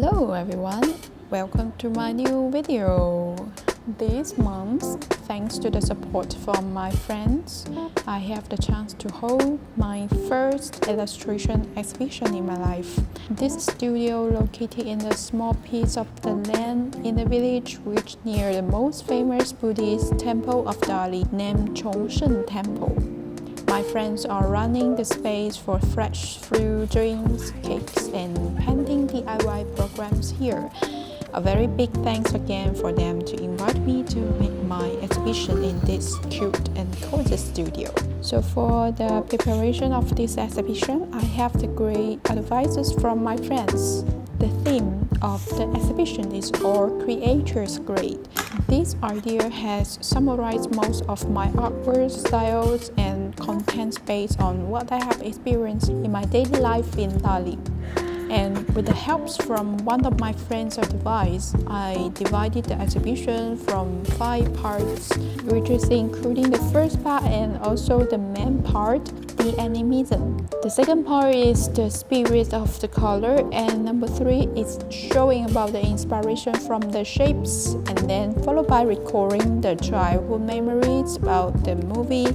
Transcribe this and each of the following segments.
Hello everyone, welcome to my new video. This month, thanks to the support from my friends, I have the chance to hold my first illustration exhibition in my life. This studio located in a small piece of the land in the village which near the most famous Buddhist temple of Delhi named Chongshen Temple. My friends are running the space for fresh fruit, drinks, cakes, and painting DIY programs here. A very big thanks again for them to invite me to make my exhibition in this cute and cozy studio. So for the preparation of this exhibition, I have the great advices from my friends. The theme of the exhibition is All Creatures Great. This idea has summarized most of my artwork styles and contents based on what I have experienced in my daily life in Delhi. And with the help from one of my friends' advice, I divided the exhibition from 5 parts, which is including the first part and also the main part, the animism. The second part is the spirit of the color, and number 3 is showing about the inspiration from the shapes, and then followed by recording the childhood memories about the movie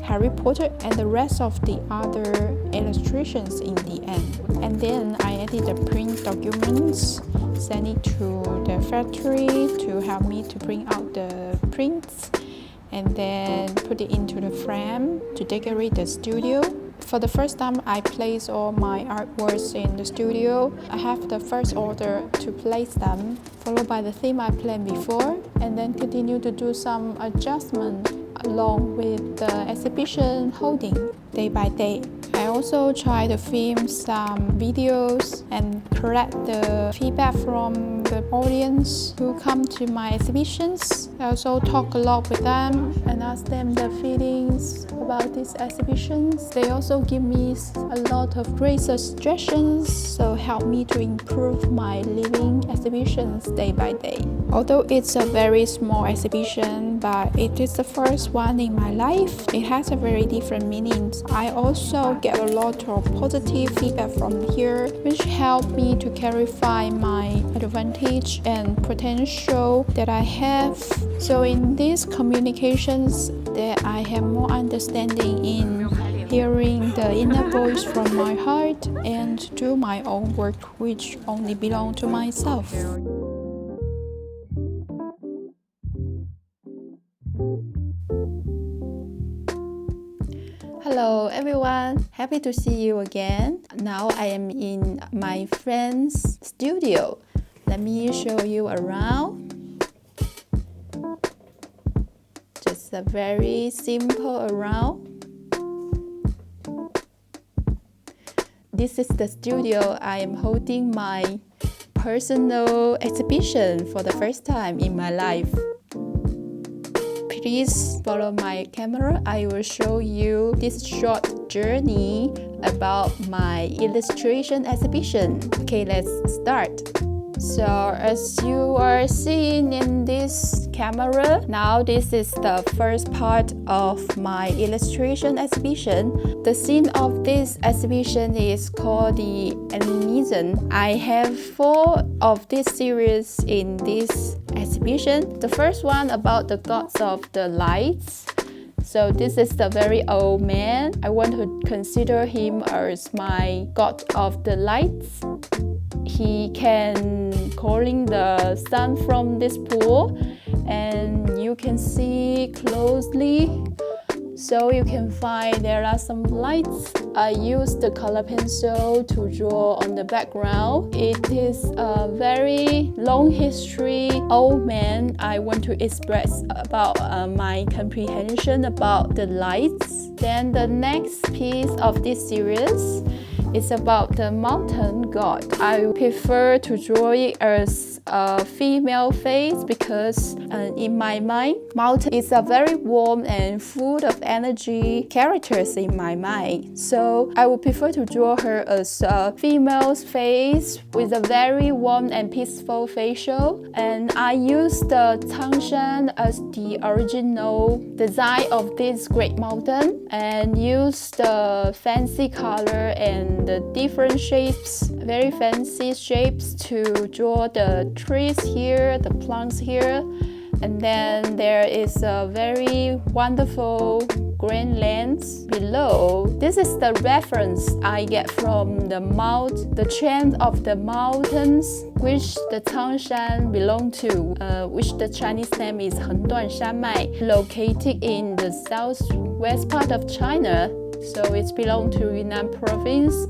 Harry Potter and the rest of the other illustrations in the end. And then I added the print documents, sent it to the factory to help me to bring out the prints, and then put it into the frame to decorate the studio. For the first time, I place all my artworks in the studio. I have the first order to place them, followed by the theme I planned before, and then continue to do some adjustment along with the exhibition holding day by day. I also try to film some videos and collect the feedback from the audience who come to my exhibitions. I also talk a lot with them and ask them their feelings about these exhibitions. They also give me a lot of great suggestions, so help me to improve my living exhibitions day by day. Although it's a very small exhibition, but it is the first one in my life, it has a very different meanings. I also get a lot of positive feedback from here, which help me to clarify my advantage and potential that I have. So in these communications, that I have more understanding in hearing the inner voice from my heart and do my own work which only belong to myself. Hello everyone, happy to see you again. Now I am in my friend's studio. Let me show you around. Just a very simple around. This is the studio I am holding my personal exhibition for the first time in my life. Please follow my camera. I will show you this short journey about my illustration exhibition. Okay, let's start. So as you are seeing in this camera, now this is the first part of my illustration exhibition. The theme of this exhibition is called the animism. I have 4 of this series in this exhibition. The first one about the gods of the lights. So this is the very old man. I want to consider him as my god of the lights. He can calling the sun from this pool, and you can see closely. So you can find there are some lights. I use the color pencil to draw on the background. It is a very long history old man. I want to express about my comprehension about the lights. Then the next piece of this series is about the mountain god. I prefer to draw it as a female face because in my mind, mountain is a very warm and full of energy characters in my mind. So I would prefer to draw her as a female's face with a very warm and peaceful facial. And I use the Tangshan as the original design of this great mountain and use the fancy color and the different shapes, very fancy shapes to draw the trees here, the plants here. And then there is a very wonderful green lands below. This is the reference I get from the chain of the mountains which the Tangshan belong to, which the Chinese name is Henduan Shanmai, located in the southwest part of China. So it's belong to Yunnan province,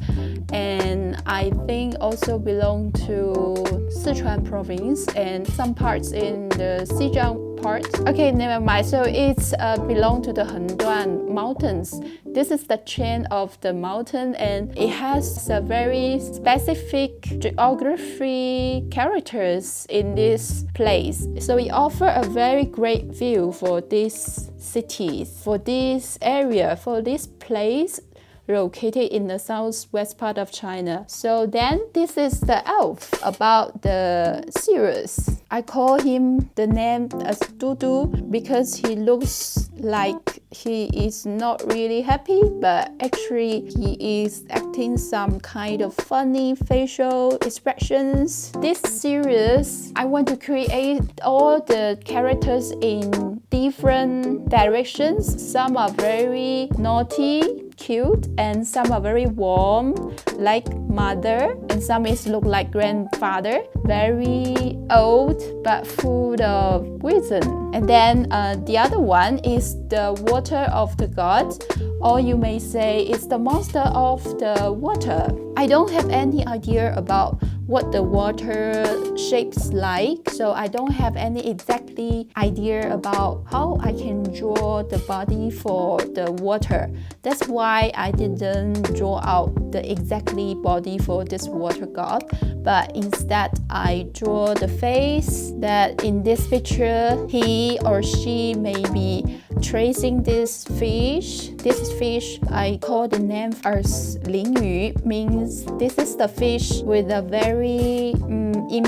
and I think also belong to Sichuan province and some parts in the Xizang part. Okay, never mind. So it's belong to the Henduan mountains. This is the chain of the mountain, and it has a very specific geography characters in this place. So it offers a very great view for these cities, for this area, for this place located in the southwest part of China. So then this is the elf about the series. I call him the name as Dudu because he looks like he is not really happy, but actually he is acting some kind of funny facial expressions. This series, I want to create all the characters in different directions. Some are very naughty, cute, and some are very warm, like mother, and some is look like grandfather, very old but full of wisdom. And then the other one is the water of the god, or you may say it's the monster of the water. I don't have any idea about what the water shapes like, so I don't have any exactly idea about how I can draw the body for the water. That's why I didn't draw out the exactly body for this water god, but instead I draw the face that in this picture he or she may be tracing this fish. This fish I call the name as Lingyu, means this is the fish with a very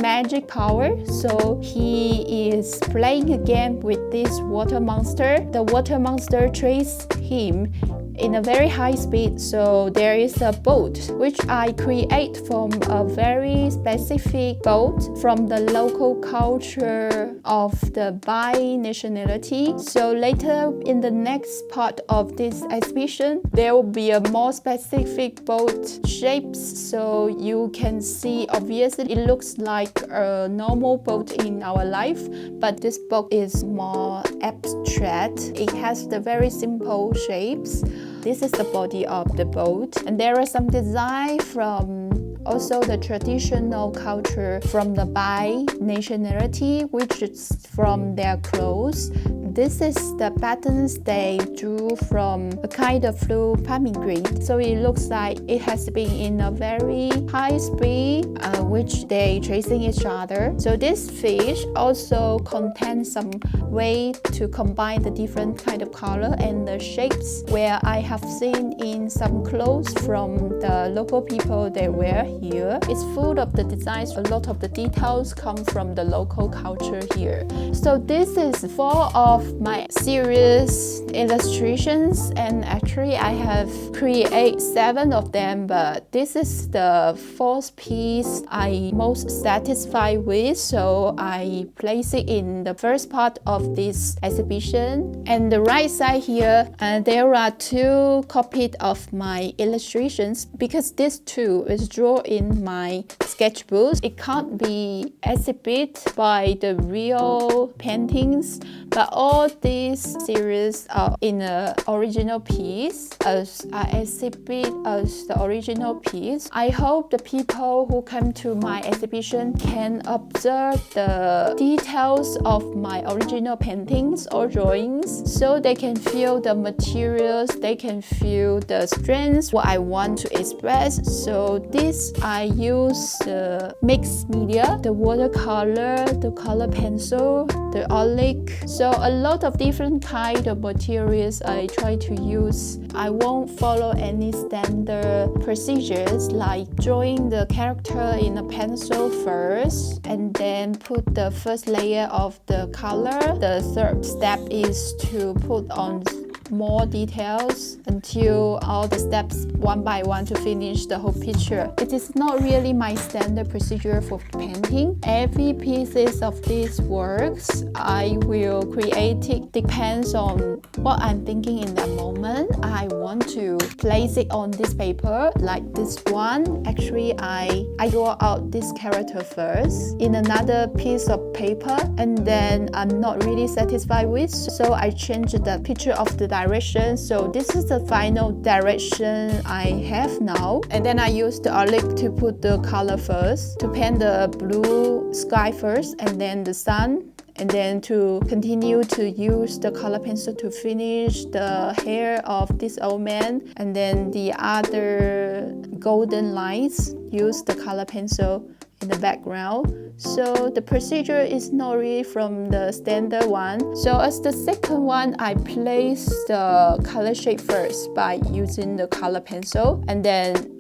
magic power. So he is playing a game with this water monster. The water monster traces him in a very high speed, so there is a boat which I create from a very specific boat from the local culture of the Bai nationality. So later in the next part of this exhibition, there will be a more specific boat shapes, so you can see obviously it looks like a normal boat in our life, but this boat is more abstract. It has the very simple shapes. This is the body of the boat, and there are some design from also the traditional culture from the Bai nationality, which is from their clothes. This is the patterns they drew from a kind of blue pomegranate. So it looks like it has been in a very high speed, which they tracing each other. So this fish also contains some way to combine the different kind of color and the shapes, where I have seen in some clothes from the local people they wear here. It's full of the designs. A lot of the details come from the local culture here. So this is 4 of my series illustrations, and actually I have created 7 of them, but this is the 4th piece I most satisfied with, so I place it in the first part of this exhibition. And the right side here, there are 2 copies of my illustrations, because this too is drawn in my sketchbook. It can't be exhibited by the real paintings, but all these series are in an original piece, as I exhibit as the original piece. I hope the people who come to my exhibition can observe the details of my original paintings or drawings, so they can feel the materials, they can feel the strengths, what I want to express. So this I use the mixed media, the watercolor, the color pencil, the acrylic. So a lot of different kind of materials I try to use. I won't follow any standard procedures like drawing the character in a pencil first and then put the first layer of the color. The third step is to put on more details until all the steps one by one to finish the whole picture. It is not really my standard procedure for painting. Every pieces of these works I will create it depends on what I'm thinking in that moment. I want to place it on this paper like this one. Actually, I draw out this character first in another piece of paper, and then I'm not really satisfied with, so I change the picture of the direction. So this is the final direction I have now, and then I use the acrylic to put the color first, to paint the blue sky first and then the sun, and then to continue to use the color pencil to finish the hair of this old man, and then the other golden lines, use the color pencil in the background. So the procedure is not really from the standard one. So as the second one, I place the color shade first by using the color pencil, and then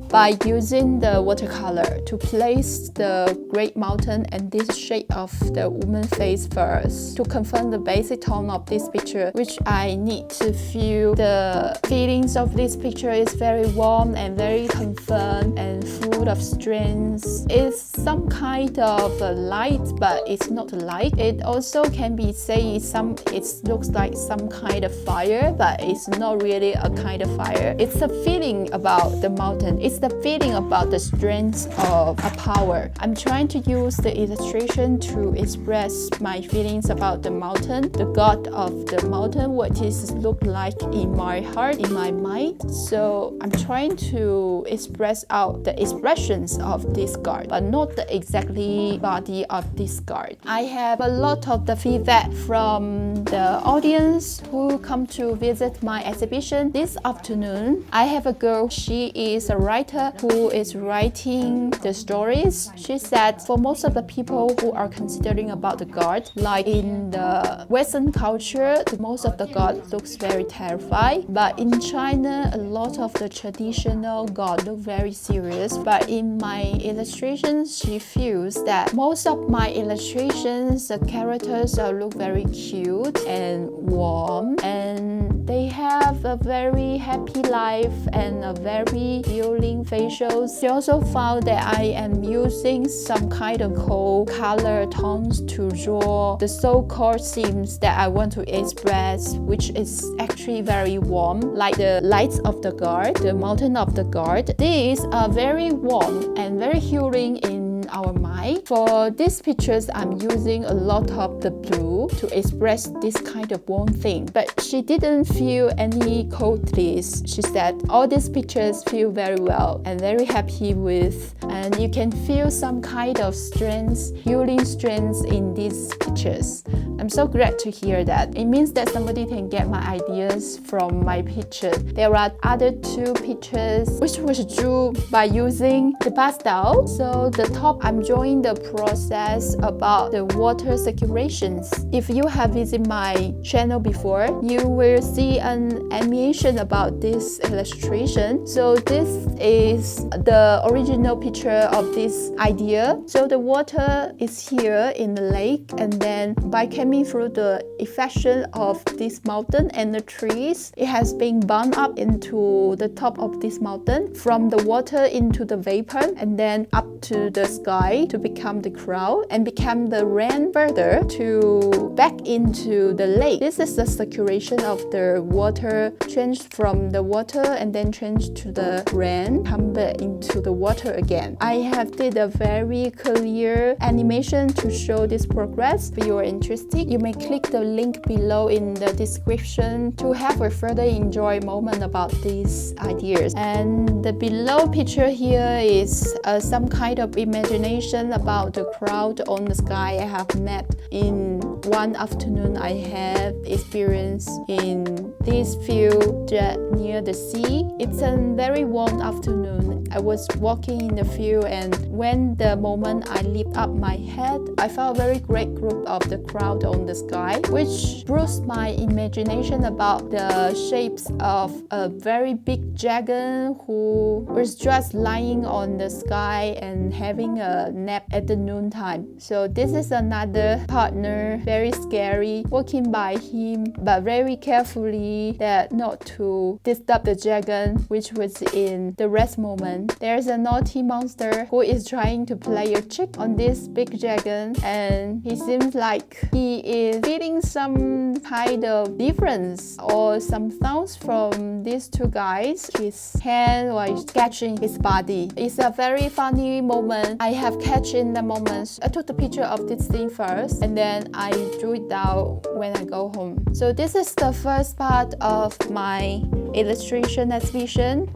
by using the watercolor to place the Great Mountain and this shape of the woman's face first to confirm the basic tone of this picture, which I need to feel the feelings of this picture is very warm and very confirmed and full of strength. It's some kind of a light, but it's not a light. It also can be say it looks like some kind of fire, but it's not really a kind of fire. It's a feeling about the mountain. It's the feeling about the strength of a power. I'm trying to use the illustration to express my feelings about the mountain, the god of the mountain, what it look like in my heart, in my mind. So I'm trying to express out the expressions of this god, but not the exactly body of this god. I have a lot of the feedback from the audience who come to visit my exhibition this afternoon. I have a girl, she is a writer who is writing the stories. She said for most of the people who are considering about the god, like in the Western culture, most of the god looks very terrifying, but in China, a lot of the traditional god look very serious. But in my illustrations, she feels that most of my illustrations, the characters look very cute and warm, and they have a very happy life and a very healing facials. She also found that I am using some kind of cold color tones to draw the so-called themes that I want to express, which is actually very warm, like the lights of the god, the mountain of the god. These are very warm and very healing in our mind. For these pictures, I'm using a lot of the blue to express this kind of warm thing, but she didn't feel any coldness. She said all these pictures feel very well and very happy with, and you can feel some kind of strength, healing strength in these pictures. I'm so glad to hear that. It means that somebody can get my ideas from my picture. There are other two pictures which was drew by using the pastel. So the top, I'm drawing the process about the water circulations. If you have visited my channel before, you will see an animation about this illustration. So this is the original picture of this idea. So the water is here in the lake, and then by coming through the effection of this mountain and the trees, it has been bound up into the top of this mountain, from the water into the vapor, and then up to the sky to become the cloud, and become the rain further to back into the lake. This is the circulation of the water, changed from the water and then changed to the rain, come back into the water again. I have did a very clear animation to show this progress. If you are interested, you may click the link below in the description to have a further enjoy moment about these ideas. And the below picture here is some kind of imagination about the cloud on the sky I have met in one afternoon I have experienced in this field near near the sea. It's a very warm afternoon. I was walking in the field, and when the moment I lift up my head, I saw a very great group of the crowd on the sky, which bruised my imagination about the shapes of a very big dragon who was just lying on the sky and having a nap at the noontime. So this is another partner, very scary, walking by him, but very carefully that not to disturb the dragon, which was in the rest moment. There's a naughty monster who is trying to play a trick on this big dragon, and he seems like he is feeling some kind of difference or some sounds from these two guys. His hand was catching his body. It's a very funny moment. I have catch in the moment. I took the picture of this scene first, and then I drew it down when I go home. So this is the first part of my illustration exhibition.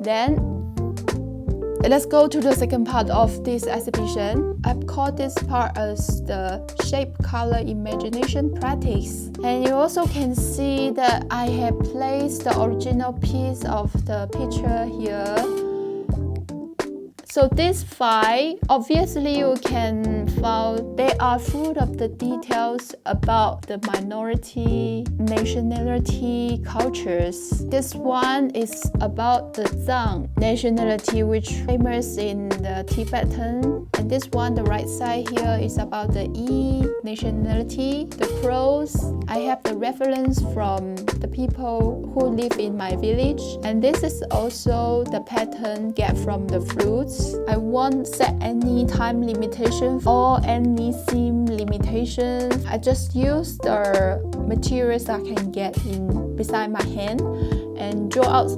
Then let's go to the second part of this exhibition. I've called this part as the shape, color, imagination practice. And you also can see that I have placed the original piece of the picture here. So this five, obviously you can find they are full of the details about the minority, nationality, cultures. This one is about the Zhang nationality, which is famous in the Tibetan. And this one, the right side here, is about the Yi nationality, the crows. I have the reference from the people who live in my village. And this is also the pattern get from the fruits. I won't set any time limitation or any theme limitation. I just use the materials I can get in beside my hand and draw out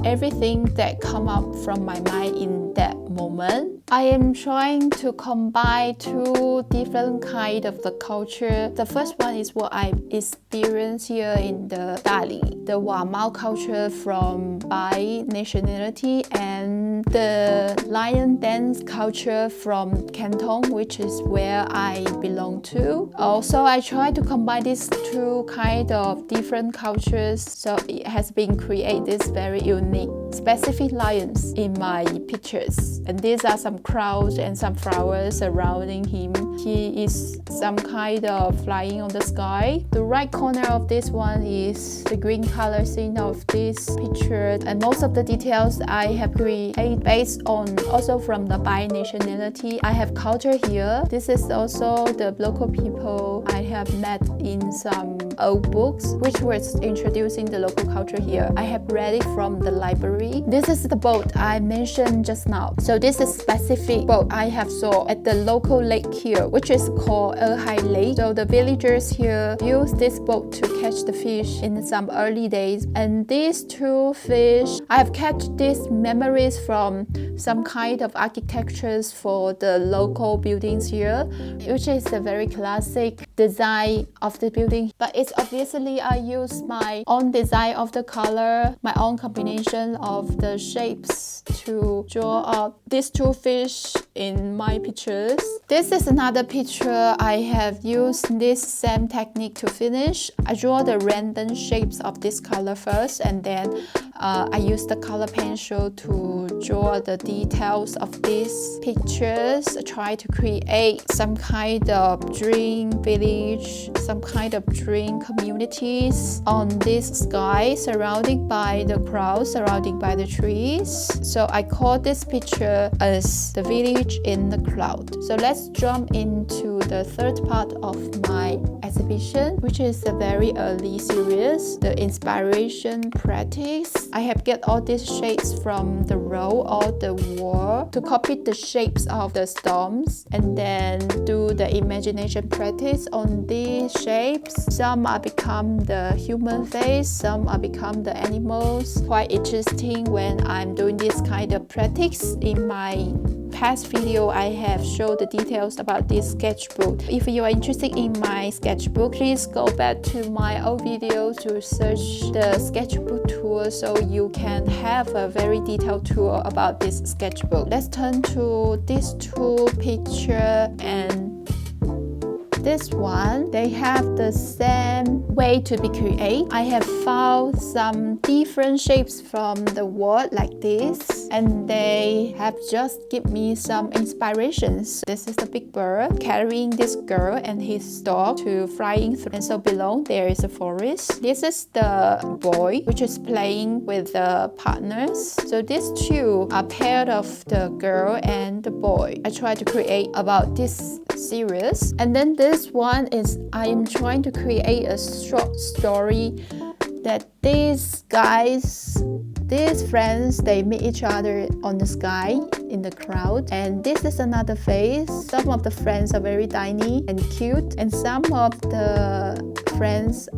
everything that come up from my mind in that moment. I am trying to combine two different kind of the culture. The first one is what I experienced here in the Dali, the Wamao culture from Bai nationality, and the lion dance culture from Canton, which is where I belong to. Also, I try to combine these two kind of different cultures, so it has been created this very unique specific lions in my pictures. And these are some clouds and some flowers surrounding him. He is some kind of flying on the sky. The right corner of this one is the green color scene of this picture, and most of the details I have created based on also from the Bai nationality. I have culture here. This is also the local people I have met in some old books, which was introducing the local culture here. I have read it from the library. This is the boat I mentioned just now. So this is specific boat I have saw at the local lake here, which is called Hai Lake. So the villagers here use this boat to catch the fish in some early days. And these two fish, I have catch these memories from some kind of architectures for the local buildings here, which is a very classic design of the building. But it's obviously I use my own design of the color, my own combination of the shapes to draw up these two fish in my pictures. This is another picture I have used this same technique to finish. I draw the random shapes of this color first, and then I use the color pencil to draw the details of these pictures. I try to create some kind of dream village, some kind of dream communities on this sky, surrounded by the crowd, surrounded by the trees. So I call this picture as the village in the cloud. So let's jump into the third part of my exhibition, which is a very early series, the inspiration practice. I have get all these shapes from the road or the wall to copy the shapes of the storms, and then do the imagination practice on these shapes. Some are become the human face, some are become the animals. Quite interesting when I'm doing this kind of practice. In my past video, I have showed the details about this sketchbook. If you are interested in my sketchbook, please go back to my old video to search the sketchbook tour so you can have a very detailed tour about this sketchbook. Let's turn to these two pictures, and this one, they have the same way to be created. I have found some different shapes from the word like this, and they have just given me some inspirations. This is the big bird carrying this girl and his dog to flying through, and so below there is a forest. This is the boy which is playing with the partners. So these two are paired of the girl and the boy. I try to create about this series. And then this one is I am trying to create a short story that these guys, these friends, they meet each other on the sky in the crowd. And this is another face. Some of the friends are very tiny and cute, and some of the friends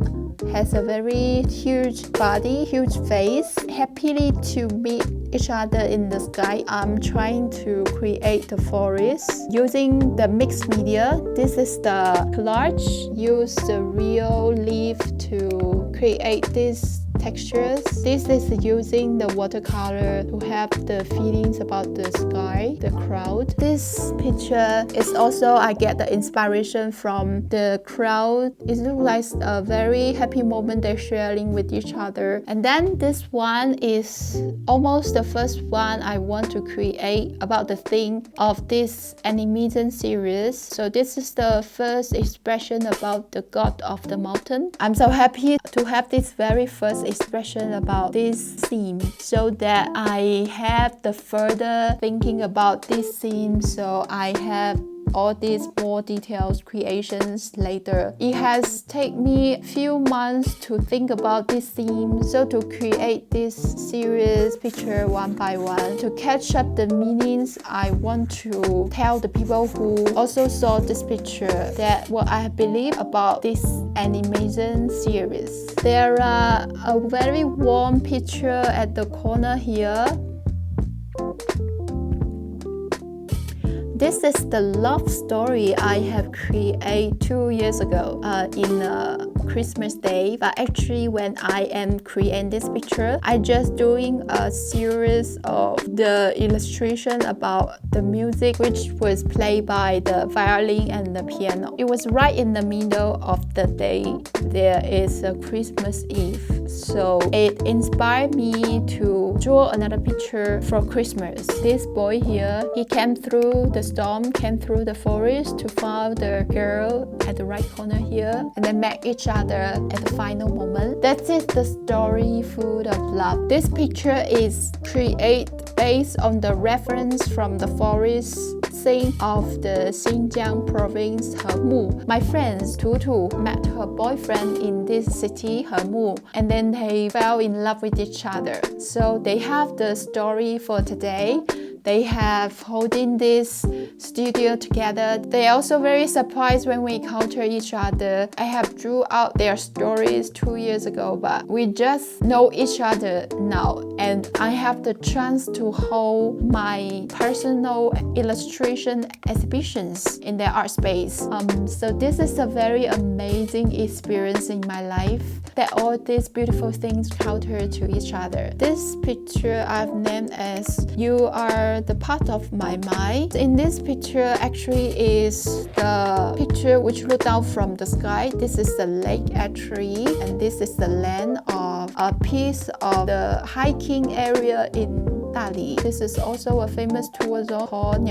has a very huge body, huge face, happily to meet each other in the sky. I'm trying to create the forest using the mixed media. This is the collage. Use the real leaf to create these textures. This is using the watercolor to have the feelings about the sky, the crowd. This picture is also I get the inspiration from the crowd. It looks like a very happy moment they're sharing with each other. And then this one is almost the first one I want to create about the theme of this animism series. So this is the first expression about the god of the mountain. I'm so happy to have this very first expression about this theme, so that I have the further thinking about this theme, so I have all these more detailed creations later. It has taken me a few months to think about this theme, so to create this series picture one by one, to catch up the meanings. I want to tell the people who also saw this picture that what I believe about this animation series. There are a very warm picture at the corner here. This is the love story I have created 2 years ago in Christmas Day. But actually when I am creating this picture, I just doing a series of the illustration about the music which was played by the violin and the piano. It was right in the middle of the day. There is a Christmas Eve. So it inspired me to draw another picture for Christmas. This boy here, he came through the storm, came through the forest to find the girl at the right corner here, and then met each other at the final moment. That is the story full of love. This picture is created based on the reference from the forest scene of the Xinjiang province, Hemu. My friends Tutu met her boyfriend in this city, Hemu, and then they fell in love with each other. So they have the story for today. They have holding this studio together. They are also very surprised when we encounter each other. I have drew out their stories 2 years ago, but we just know each other now. And I have the chance to hold my personal illustration exhibitions in their art space. So this is a very amazing experience in my life, that all these beautiful things counter to each other. This picture I've named as You Are the Part of My Mind. In this picture actually is the picture which looked down from the sky. This is the lake actually, and this is the land of a piece of the hiking area in Dali. This is also a famous tour zone called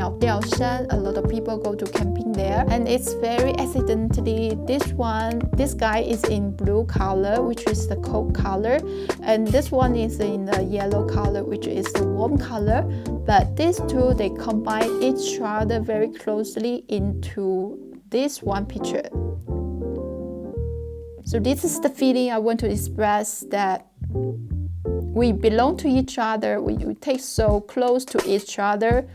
Shan. A lot of people go to camping there, and it's very accidentally this guy is in blue color, which is the cold color, and this one is in the yellow color, which is the warm color. But these two, they combine each other very closely into this one picture. So this is the feeling I want to express, that we belong to each other, we take so close to each other,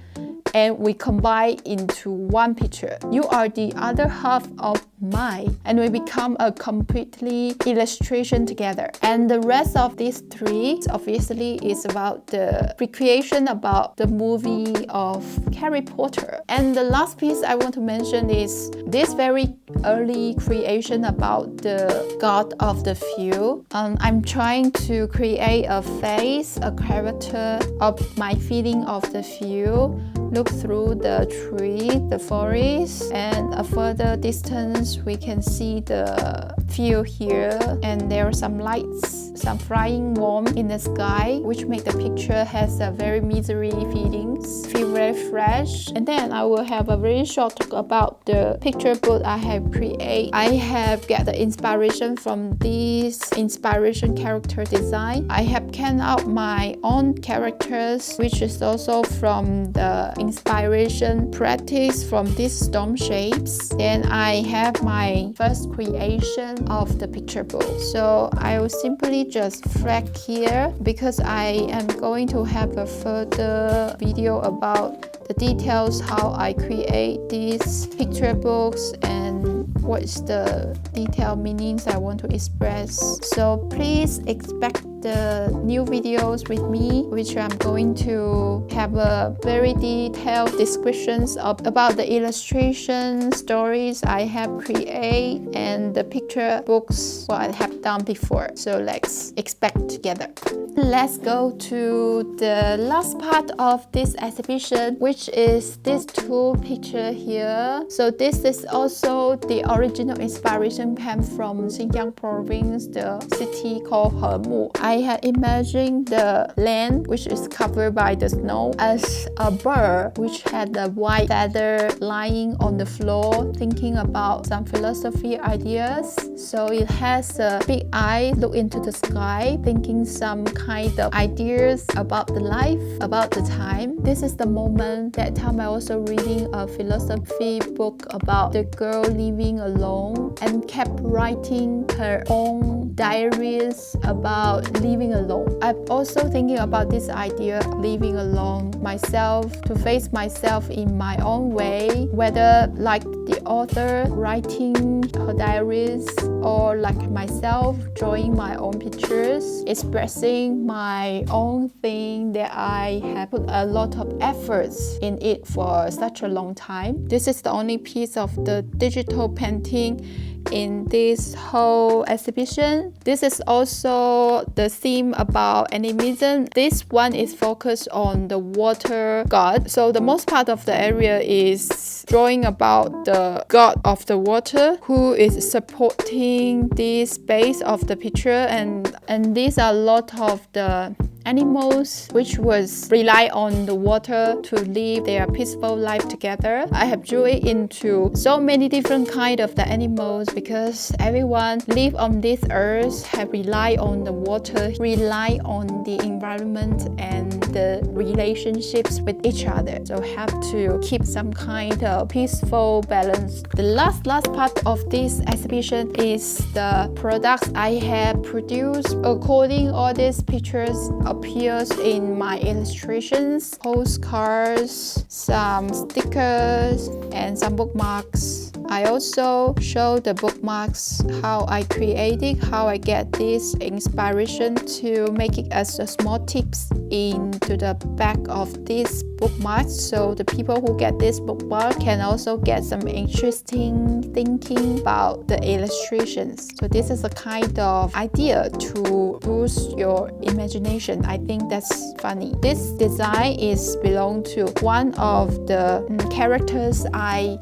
and we combine into one picture. You are the other half of mine, and we become a completely illustration together. And the rest of these three obviously is about the recreation about the movie of Harry Potter. And the last piece I want to mention is this very early creation about the God of the Field. I'm trying to create a face, a character of my feeling of the field. Look through the tree, the forest, and a further distance as we can see the view here, and there are some lights, some flying worm in the sky, which make the picture has a very misery feelings, feel very fresh. And then I will have a very short talk about the picture book I have created. I have get the inspiration from this inspiration character design. I have canned out my own characters, which is also from the inspiration practice from these storm shapes. Then I have my first creation of the picture book. So I will simply just flag here because I am going to have a further video about the details how I create these picture books and what is the detailed meanings I want to express. So please expect the new videos with me, which I'm going to have a very detailed descriptions about the illustration stories I have created and the picture books what I have done before. So let's expect together. Let's go to the last part of this exhibition, which is this two picture here. So this is also the original inspiration came from Xinjiang province, the city called Hemu. I had imagined the land which is covered by the snow as a bird which had a white feather lying on the floor, thinking about some philosophy ideas. So it has a big eye look into the sky, thinking some kind of ideas about the life, about the time. This is the moment that time I also reading a philosophy book about the girl living alone and kept writing her own diaries about living alone. I'm also thinking about this idea living alone myself, to face myself in my own way, whether like the author writing her diaries or like myself drawing my own pictures, expressing my own thing that I have put a lot of efforts in it for such a long time. This is the only piece of the digital painting in this whole exhibition. This is also the theme about animism. This one is focused on the water god. So the most part of the area is drawing about the god of the water who is supporting this base of the picture, and these are a lot of the animals which was rely on the water to live their peaceful life together. I have drew it into so many different kind of the animals because everyone live on this earth have rely on the water, rely on the environment and the relationships with each other. So have to keep some kind of peaceful balance. The last part of this exhibition is the products I have produced according all these pictures appears in my illustrations, postcards, some stickers, and some bookmarks. I also show the bookmarks, how I created, how I get this inspiration to make it as a small tips into the back of this bookmarks, so the people who get this bookmark can also get some interesting thinking about the illustrations. So this is a kind of idea to boost your imagination. I think that's funny. This design is belong to one of the characters I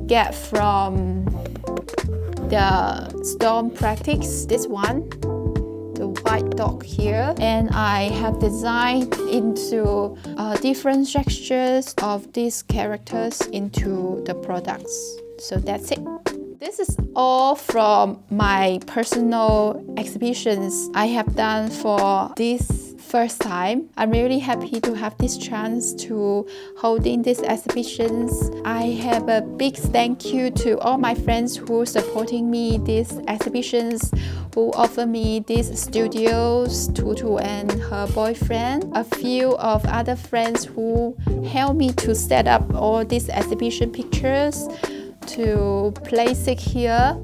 get from the storm practice, this one, the white dog here, and I have designed into different textures of these characters into the products. So that's it. This is all from my personal exhibitions I have done for this first time. I'm really happy to have this chance to holding these exhibitions. I have a big thank you to all my friends who supporting me these exhibitions, who offer me these studios, Tutu and her boyfriend, a few of other friends who helped me to set up all these exhibition pictures, to place it here,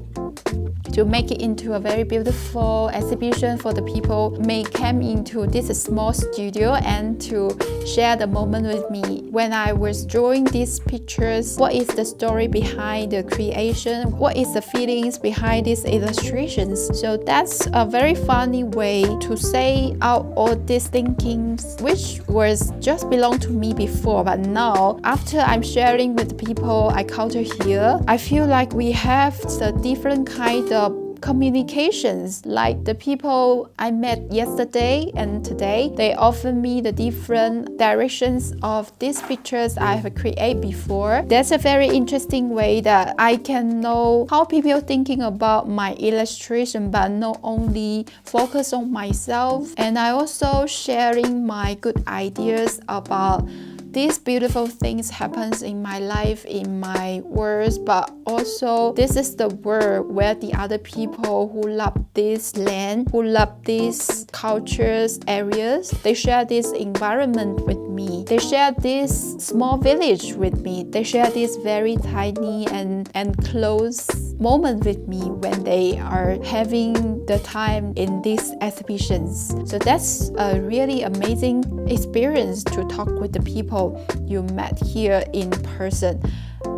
to make it into a very beautiful exhibition for the people may come into this small studio and to share the moment with me. When I was drawing these pictures, what is the story behind the creation? What is the feelings behind these illustrations? So that's a very funny way to say out all these thinkings, which was just belong to me before, but now after I'm sharing with the people I encounter here, I feel like we have the different kind of communications. Like the people I met yesterday and today, they offer me the different directions of these pictures I have created before. That's a very interesting way that I can know how people are thinking about my illustration, but not only focus on myself. And I also sharing my good ideas about these beautiful things happens in my life, in my words, but also this is the world where the other people who love this land, who love these cultures, areas, they share this environment with me. They share this small village with me. They share this very tiny and close moment with me when they are having the time in these exhibitions. So that's a really amazing experience to talk with the people you met here in person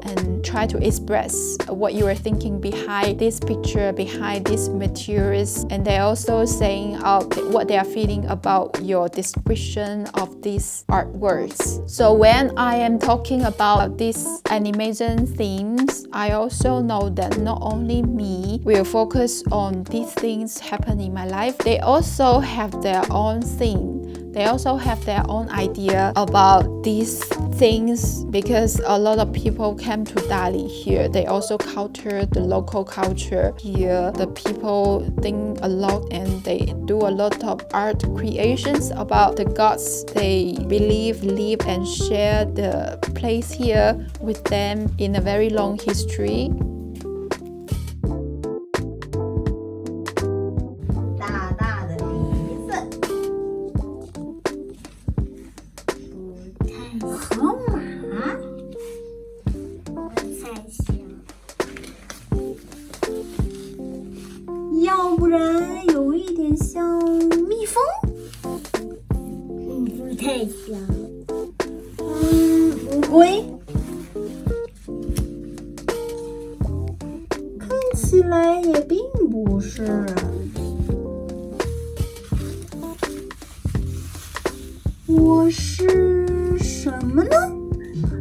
and try to express what you are thinking behind this picture, behind these materials, and they're also saying out what they are feeling about your description of these artworks. So when I am talking about these animation themes, I also know that not only me will focus on these things happen in my life, they also have their own theme. They also have their own idea about these things because a lot of people came to Dali here. They also culture the local culture here. The people think a lot and they do a lot of art creations about the gods they believe, live and share the place here with them in a very long history.要不然有一点像蜜蜂，不太像。乌龟，看起来也并不是。我是什么呢？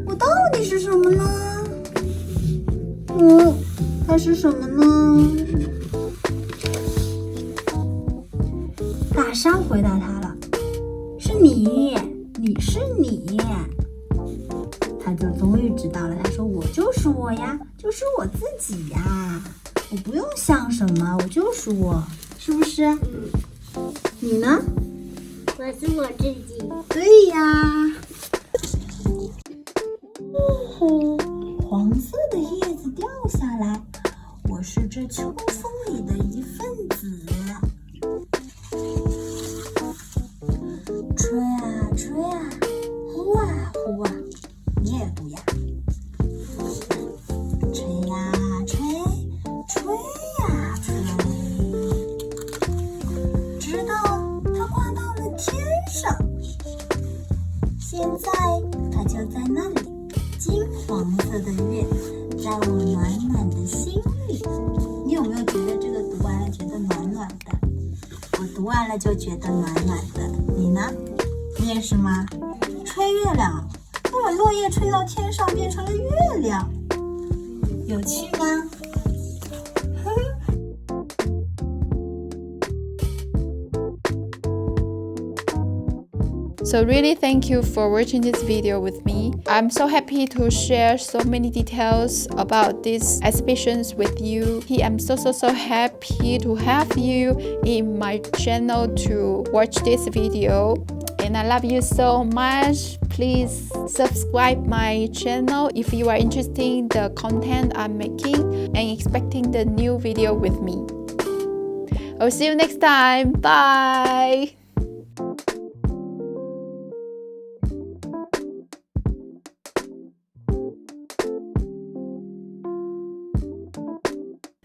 我到底是什么呢？它是什么呢？大山回答他了，是你，你是你。他就终于知道了，他说我就是我呀，就是我自己呀，我不用想什么，我就是我，是不是？你呢？我是我自己。对呀。哦，黄色的叶子掉下来，我是这秋风里的一份子。吹啊吹啊，呼啊呼啊，你也读呀。吹呀吹，吹呀吹，直到它挂到了天上。现在它就在那里，金黄色的月，在我暖暖的心里。你有没有觉得这个读完了觉得暖暖的？我读完了就觉得暖暖的，你呢？你也是吗？吹月亮，它把落叶吹到天上，变成了月亮，有趣吗？So really thank you for watching this video with me. I'm so happy to share so many details about these exhibitions with you. I'm so happy to have you in my channel to watch this video. And I love you so much. Please subscribe my channel if you are interested in the content I'm making and expecting the new video with me. I'll see you next time. Bye!